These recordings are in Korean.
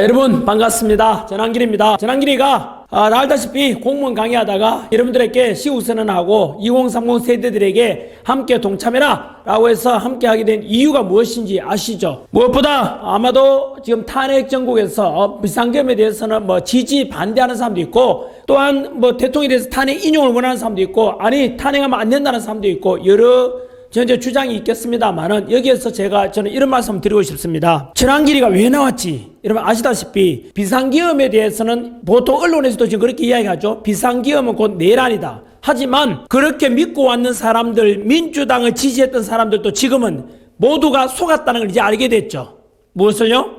여러분 반갑습니다. 전한길입니다. 전한길이가 알다시피 공무원 강의하다가 여러분들에게 시국선언하고 2030 세대들에게 함께 동참해라 라고 해서 함께 하게 된 이유가 무엇인지 아시죠? 무엇보다 아마도 지금 탄핵 정국에서 비상계엄에 대해서는 지지 반대하는 사람도 있고, 또한 대통령에 대해서 탄핵 인용을 원하는 사람도 있고, 아니 탄핵하면 안 된다는 사람도 있고, 여러 전제 주장이 있겠습니다만은 여기에서 저는 이런 말씀 드리고 싶습니다. 전한길이가 왜 나왔지? 여러분 아시다시피 비상계엄에 대해서는 보통 언론에서도 지금 그렇게 이야기하죠. 비상계엄은 곧 내란이다. 하지만 그렇게 믿고 왔는 사람들, 민주당을 지지했던 사람들도 지금은 모두가 속았다는 걸 이제 알게 됐죠. 무엇을요?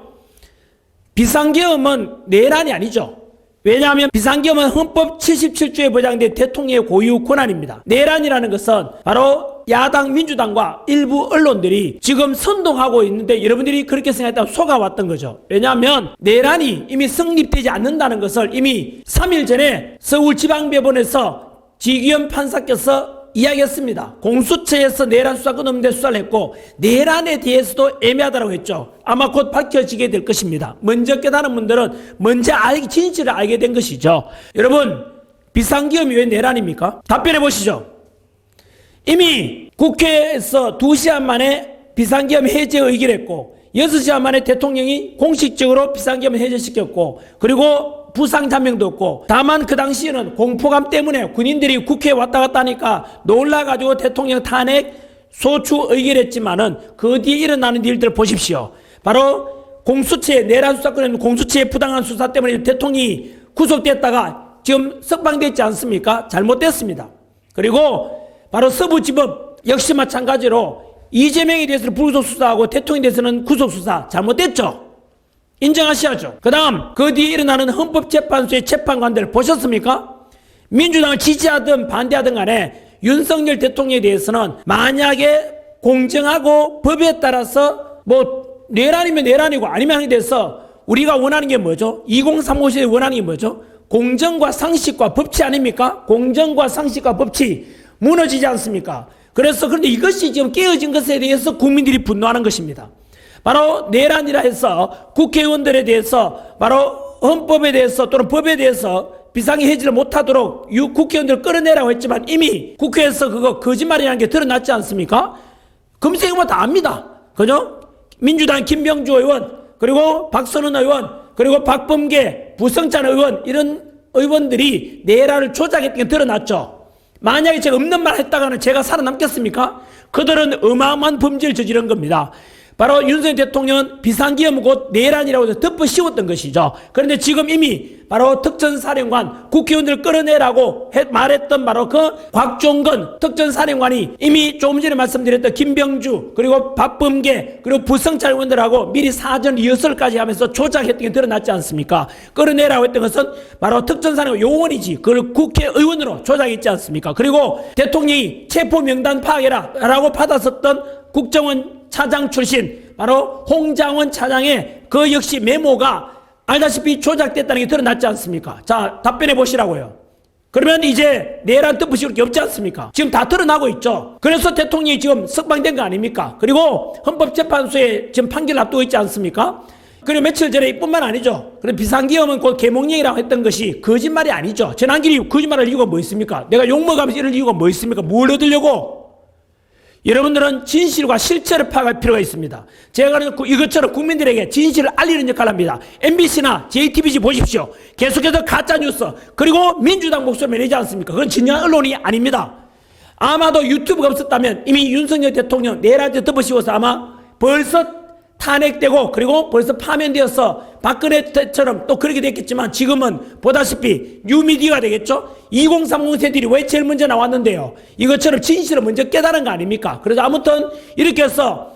비상계엄은 내란이 아니죠. 왜냐하면 비상계엄은 헌법 77조에 보장된 대통령의 고유 권한입니다. 내란이라는 것은 바로 야당 민주당과 일부 언론들이 지금 선동하고 있는데 여러분들이 그렇게 생각했다면 속아왔던 거죠. 왜냐하면 내란이 이미 성립되지 않는다는 것을 이미 3일 전에 서울지방법원에서 지기현 판사께서 이야기했습니다. 공수처에서 내란 수사 끊었는데 수사를 했고 내란에 대해서도 애매하다고 했죠. 아마 곧 밝혀지게 될 것입니다. 먼저 깨달은 분들은 먼저 진실을 알게 된 것이죠. 여러분 비상계엄이 왜 내란입니까? 답변해 보시죠. 이미 국회에서 2시간 만에 비상계엄 해제 의결을 했고 6시간 만에 대통령이 공식적으로 비상계엄을 해제시켰고, 그리고 부상자명도 없고, 다만 그 당시에는 공포감 때문에 군인들이 국회에 왔다 갔다 하니까 놀라가지고 대통령 탄핵 소추 의결했지만은 그 뒤에 일어나는 일들을 보십시오. 바로 공수처의 내란 수사권은 공수처의 부당한 수사 때문에 대통령이 구속됐다가 지금 석방됐지 않습니까? 잘못됐습니다. 그리고 바로 서부지법 역시 마찬가지로 이재명에 대해서는 불구속 수사하고 대통령에 대해서는 구속 수사 잘못됐죠. 인정하셔야죠. 그 다음 그 뒤에 일어나는 헌법재판소의 재판관들 보셨습니까? 민주당을 지지하든 반대하든 간에 윤석열 대통령에 대해서는 만약에 공정하고 법에 따라서 내란이면 내란이고 아니면 하게 돼서 우리가 원하는 게 뭐죠? 2035 세대 원하는 게 뭐죠? 공정과 상식과 법치 아닙니까? 공정과 상식과 법치 무너지지 않습니까? 그런데 이것이 지금 깨어진 것에 대해서 국민들이 분노하는 것입니다. 바로 내란이라 해서 국회의원들에 대해서 바로 헌법에 대해서 또는 법에 대해서 비상이 해지를 못하도록 국회의원들을 끌어내라고 했지만 이미 국회에서 그거 거짓말이라는 게 드러났지 않습니까? 검색해보면 다 압니다. 그죠? 민주당 김병주 의원, 그리고 박선원 의원, 그리고 박범계, 부성찬 의원, 이런 의원들이 내란을 조작했던 게 드러났죠. 만약에 제가 없는 말 했다가는 제가 살아남겠습니까? 그들은 어마어마한 범죄를 저지른 겁니다. 바로 윤석열 대통령은 비상계엄 곧 내란이라고 해서 덮어 씌웠던 것이죠. 그런데 지금 이미 바로 특전사령관, 국회의원들을 끌어내라고 말했던 바로 그 곽종건 특전사령관이 이미 조금 전에 말씀드렸던 김병주, 그리고 박범계, 그리고 부성찬 의원들하고 미리 사전 리허설까지 하면서 조작했던 게 드러났지 않습니까? 끌어내라고 했던 것은 바로 특전사령관 요원이지 그걸 국회의원으로 조작했지 않습니까? 그리고 대통령이 체포명단 파악해라 라고 받았었던 국정원 차장 출신 바로 홍장원 차장의 그 역시 메모가 알다시피 조작됐다는 게 드러났지 않습니까? 자, 답변해 보시라고요. 그러면 이제 내란 덮으실 게 없지 않습니까? 지금 다 드러나고 있죠. 그래서 대통령이 지금 석방된 거 아닙니까? 그리고 헌법재판소에 지금 판결을 앞두고 있지 않습니까? 그리고 며칠 전에 이뿐만 아니죠. 그럼 비상계엄은 곧 계몽령이라고 했던 것이 거짓말이 아니죠. 전한길이 거짓말할 이유가 뭐 있습니까? 내가 욕먹으면서 이럴 이유가 뭐 있습니까? 뭘 얻으려고? 여러분들은 진실과 실체를 파악할 필요가 있습니다. 제가 이것처럼 국민들에게 진실을 알리는 역할을 합니다. MBC나 JTBC 보십시오. 계속해서 가짜뉴스 그리고 민주당 목소리를 내지 않습니까? 그건 진정한 언론이 아닙니다. 아마도 유튜브가 없었다면 이미 윤석열 대통령 내란죄 덮어씌워서 아마 벌써 탄핵되고 그리고 벌써 파면되어서 박근혜 때처럼 또 그렇게 됐겠지만 지금은 보다시피 뉴미디어가 되겠죠. 2030 세대들이 왜 제일 먼저 나왔는데요. 이것처럼 진실을 먼저 깨달은 거 아닙니까? 그래서 아무튼 이렇게 해서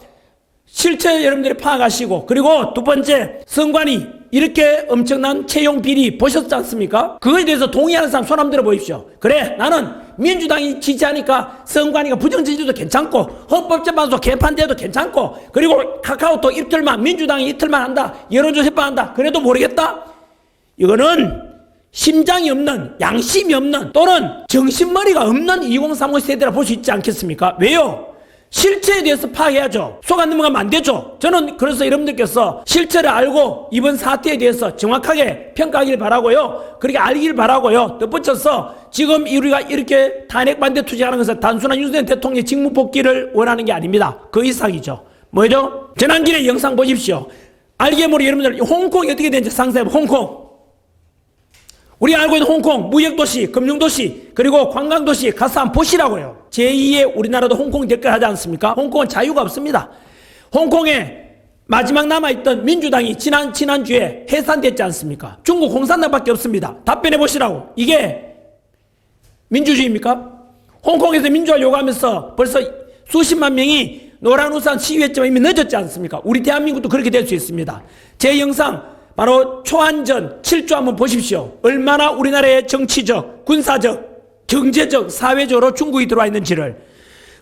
실체 여러분들이 파악하시고, 그리고 두 번째 선관위 이렇게 엄청난 채용 비리 보셨지 않습니까? 그거에 대해서 동의하는 사람 손 한번 들어 보십시오. 그래 나는 민주당이 지지하니까 선관위가 부정지지도 괜찮고 헌법재판소 개판돼도 괜찮고 그리고 카카오톡 민주당이 이틀만 한다, 여론조사 한다, 그래도 모르겠다. 이거는 심장이 없는, 양심이 없는 또는 정신머리가 없는 2030 세대라 볼 수 있지 않겠습니까? 왜요? 실체에 대해서 파악해야죠. 속안 넘어가면 안 되죠. 저는 그래서 여러분들께서 실체를 알고 이번 사태에 대해서 정확하게 평가하길 바라고요. 그렇게 알길 바라고요. 덧붙여서 지금 우리가 이렇게 탄핵 반대 투쟁하는 것은 단순한 윤석열 대통령의 직무 복귀를 원하는 게 아닙니다. 그 이상이죠. 뭐죠? 지난길에 영상 보십시오. 알게 모르게 여러분들 홍콩이 어떻게 되는지 상상해봐. 홍콩. 우리가 알고 있는 홍콩, 무역도시, 금융도시, 그리고 관광도시 가서 한번 보시라고요. 제2의 우리나라도 홍콩이 될 걸 하지 않습니까? 홍콩은 자유가 없습니다. 홍콩에 마지막 남아있던 민주당이 지난주에 해산됐지 않습니까? 중국 공산당밖에 없습니다. 답변해 보시라고. 이게 민주주의입니까? 홍콩에서 민주화를 요구하면서 벌써 수십만 명이 노란 우산 시위했지만 이미 늦었지 않습니까? 우리 대한민국도 그렇게 될 수 있습니다. 제 영상 바로 초안전 7조 한번 보십시오. 얼마나 우리나라의 정치적, 군사적, 경제적, 사회적으로 중국이 들어와 있는지를.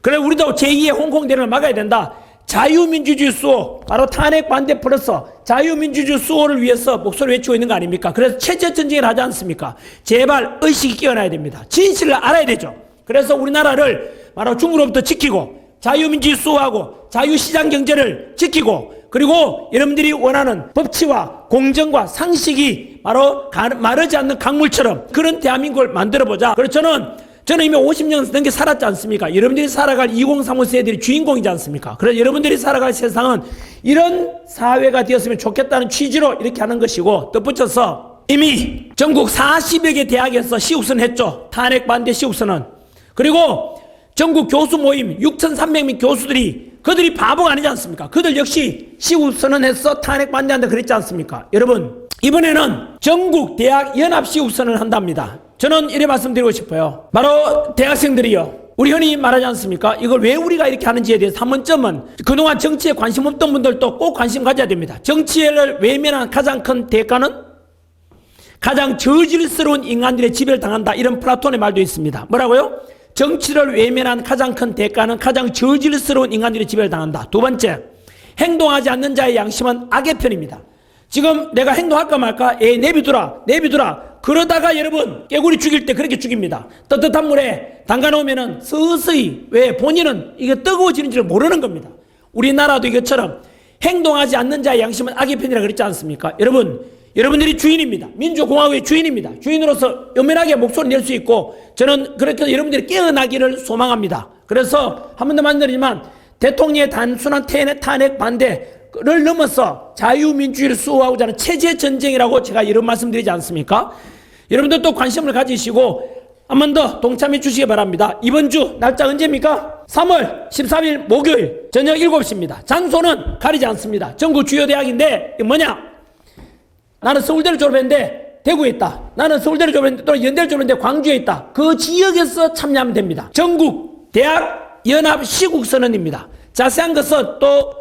그래 우리도 제2의 홍콩 대련을 막아야 된다. 자유민주주의 수호, 바로 탄핵 반대 플러스 자유민주주의 수호를 위해서 목소리를 외치고 있는 거 아닙니까? 그래서 체제전쟁을 하지 않습니까? 제발 의식이 깨어나야 됩니다. 진실을 알아야 되죠. 그래서 우리나라를 바로 중국으로부터 지키고 자유민주주의 수호하고 자유시장 경제를 지키고 그리고 여러분들이 원하는 법치와 공정과 상식이 바로 마르지 않는 강물처럼 그런 대한민국을 만들어보자. 그래서 저는 이미 50년 넘게 살았지 않습니까? 여러분들이 살아갈 2035 세대들이 주인공이지 않습니까? 그래서 여러분들이 살아갈 세상은 이런 사회가 되었으면 좋겠다는 취지로 이렇게 하는 것이고 덧붙여서 이미 전국 40여 개 대학에서 시국선 했죠. 탄핵 반대 시국선은. 그리고 전국 교수 모임 6,300명 교수들이 그들이 바보가 아니지 않습니까? 그들 역시 시국선언해서 탄핵 반대한다 그랬지 않습니까? 여러분 이번에는 전국 대학 연합 시국선언을 한답니다. 저는 이래 말씀드리고 싶어요. 바로 대학생들이요. 우리 흔히 말하지 않습니까? 이걸 왜 우리가 이렇게 하는지에 대해서 한 번쯤은 그동안 정치에 관심 없던 분들도 꼭 관심 가져야 됩니다. 정치를 외면한 가장 큰 대가는 가장 저질스러운 인간들의 지배를 당한다. 이런 플라톤의 말도 있습니다. 뭐라고요? 정치를 외면한 가장 큰 대가는 가장 저질스러운 인간들의 지배를 당한다. 두 번째, 행동하지 않는 자의 양심은 악의 편입니다. 지금 내가 행동할까 말까? 내비두라. 그러다가 여러분 깨구리 죽일 때 그렇게 죽입니다. 뜨뜻한 물에 담가놓으면은 서서히 왜 본인은 이게 뜨거워지는 줄 모르는 겁니다. 우리나라도 이것처럼 행동하지 않는 자의 양심은 악의 편이라 그랬지 않습니까? 여러분들이 주인입니다. 민주공화국의 주인입니다. 주인으로서 엄연하게 목소리 낼 수 있고 저는 그렇게 여러분들이 깨어나기를 소망합니다. 그래서 한 번 더 말씀드리지만 대통령의 단순한 탄핵 반대를 넘어서 자유민주주의를 수호하고자 하는 체제전쟁이라고 제가 이런 말씀드리지 않습니까? 여러분들도 관심을 가지시고 한 번 더 동참해 주시기 바랍니다. 이번 주 날짜 언제입니까? 3월 13일 목요일 저녁 7시입니다. 장소는 가리지 않습니다. 전국 주요 대학인데 뭐냐? 나는 서울대를 졸업했는데 대구에 있다. 나는 서울대를 졸업했는데 또 연대를 졸업했는데 광주에 있다. 그 지역에서 참여하면 됩니다. 전국 대학 연합 시국선언입니다. 자세한 것은 또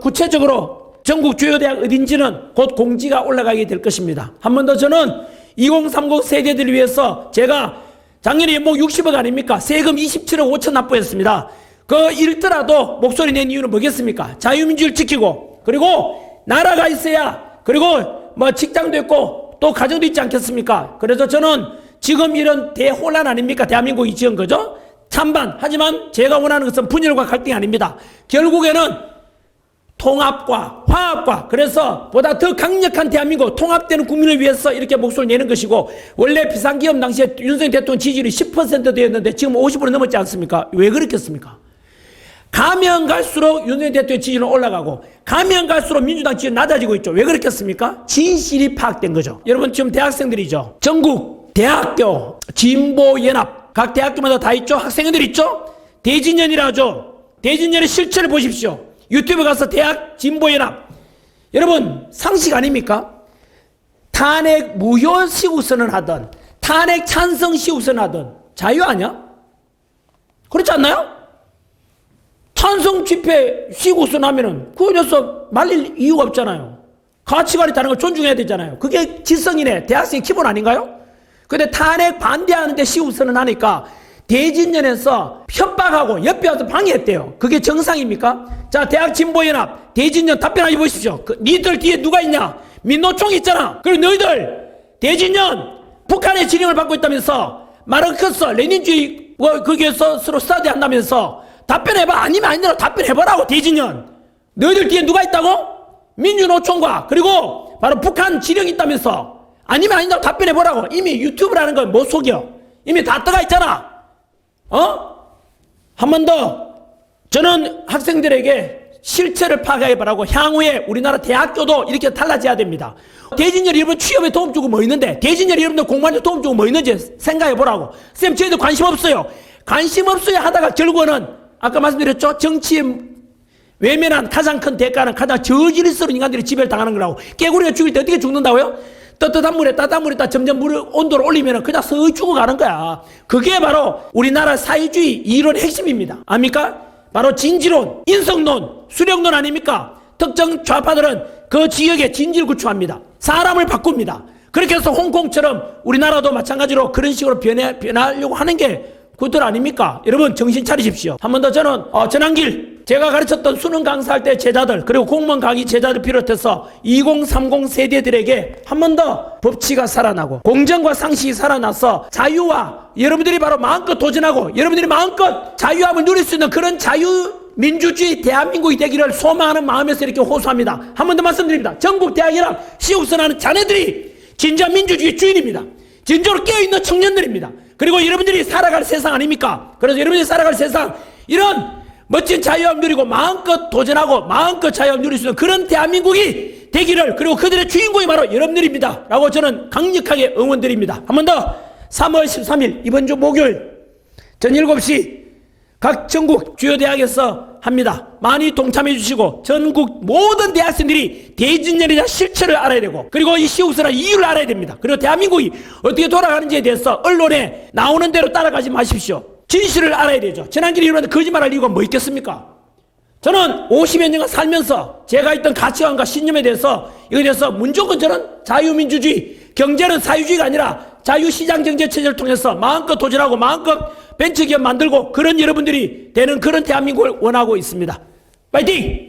구체적으로 전국 주요 대학 어딘지는 곧 공지가 올라가게 될 것입니다. 한 번 더 저는 2030 세대들을 위해서 제가 작년에 연봉 60억 아닙니까? 세금 27억 5천 납부했습니다. 그 잃더라도 목소리 낸 이유는 뭐겠습니까? 자유민주주의를 지키고 그리고 나라가 있어야 그리고 뭐 직장도 있고 또 가정도 있지 않겠습니까? 그래서 저는 지금 이런 대혼란 아닙니까? 대한민국이 지은 거죠? 찬반. 하지만 제가 원하는 것은 분열과 갈등이 아닙니다. 결국에는 통합과 화합과 그래서 보다 더 강력한 대한민국 통합되는 국민을 위해서 이렇게 목소리를 내는 것이고 원래 비상기업 당시에 윤석열 대통령 지지율이 10% 되었는데 지금 50% 넘었지 않습니까? 왜 그렇겠습니까? 가면 갈수록 윤석열 대통령 지지율은 올라가고 가면 갈수록 민주당 지지율은 낮아지고 있죠. 왜 그렇겠습니까? 진실이 파악된 거죠. 여러분 지금 대학생들이죠. 전국 대학교 진보연합 각 대학교마다 다 있죠. 학생들 있죠. 대진연이라 하죠. 대진연의 실체를 보십시오. 유튜브 가서 대학 진보연합 여러분 상식 아닙니까? 탄핵 무효 시국선언 하던 탄핵 찬성 시국선언 하던 자유 아니야? 그렇지 않나요? 찬성 집회 시국선언 하면은 그 녀석 말릴 이유가 없잖아요. 가치관이 다른 걸 존중해야 되잖아요. 그게 지성이네. 대학생 기본 아닌가요? 근데 탄핵 반대하는데 시국선언 하니까 대진연에서 협박하고 옆에 와서 방해했대요. 그게 정상입니까? 자, 대학 진보연합 대진연 답변하지 보십시오. 니들 뒤에 누가 있냐? 민노총 있잖아. 그리고 너희들 대진연 북한의 지령을 받고 있다면서 마르크스 레닌주의 거기에서 서로 스타디 한다면서 답변해봐. 아니면 아니라고 답변해보라고. 대진년, 너희들 뒤에 누가 있다고? 민주노총과 그리고 바로 북한 지령이 있다면서. 아니면 아니라고 답변해보라고. 이미 유튜브라는 건 못 속여. 이미 다 떠가 있잖아. 한 번 더 저는 학생들에게 실체를 파악하기 바라고, 향후에 우리나라 대학교도 이렇게 달라져야 됩니다. 대진열 여러분 취업에 도움 주고 뭐 있는데, 대진열 여러분들 공부하는데 도움 주고 뭐 있는지 생각해 보라고. 쌤, 저희들 관심 없어요. 관심 없어야 하다가 결국은 아까 말씀드렸죠? 정치에 외면한 가장 큰 대가는 가장 저질스러운 인간들이 지배를 당하는 거라고. 깨구리가 죽일 때 어떻게 죽는다고요? 따뜻한 물에 따뜻한 물에 딱 점점 물 온도를 올리면 그냥 서서히 죽어가는 거야. 그게 바로 우리나라 사회주의 이론의 핵심입니다. 압니까? 바로 진지론, 인성론, 수령론 아닙니까? 특정 좌파들은 그 지역에 진지를 구축합니다. 사람을 바꿉니다. 그렇게 해서 홍콩처럼 우리나라도 마찬가지로 그런 식으로 변하려고 하는 게 그들 아닙니까? 여러분 정신 차리십시오. 한 번 더 저는 전환길, 제가 가르쳤던 수능 강사할 때 제자들, 그리고 공무원 강의 제자들 비롯해서 2030 세대들에게 한 번 더 법치가 살아나고 공정과 상식이 살아나서 자유와 여러분들이 바로 마음껏 도전하고 여러분들이 마음껏 자유함을 누릴 수 있는 그런 자유민주주의 대한민국이 되기를 소망하는 마음에서 이렇게 호소합니다. 한 번 더 말씀드립니다. 전국 대학이랑 시국선하는 자네들이 진짜 민주주의 주인입니다. 진정으로 깨어있는 청년들입니다. 그리고 여러분들이 살아갈 세상 아닙니까? 그래서 여러분들이 살아갈 세상, 이런 멋진 자유함 누리고 마음껏 도전하고 마음껏 자유함 누릴 수 있는 그런 대한민국이 되기를, 그리고 그들의 주인공이 바로 여러분들입니다 라고 저는 강력하게 응원드립니다. 한 번 더 3월 13일 이번 주 목요일 저녁 7시 각 전국 주요 대학에서 합니다. 많이 동참해 주시고 전국 모든 대학생들이 대진열에 대한 실체를 알아야 되고, 그리고 이 시국선의 이유를 알아야 됩니다. 그리고 대한민국이 어떻게 돌아가는지에 대해서 언론에 나오는 대로 따라가지 마십시오. 진실을 알아야 되죠. 전환길이 이러는데 거짓말할 이유가 뭐 있겠습니까? 저는 50여 년간 살면서 제가 있던 가치관과 신념에 대해서, 이거에 대해서 무조건 저는 자유민주주의, 경제는 사유주의가 아니라 자유시장 경제 체제를 통해서 마음껏 도전하고 마음껏 벤처기업 만들고 그런 여러분들이 되는 그런 대한민국을 원하고 있습니다. 파이팅!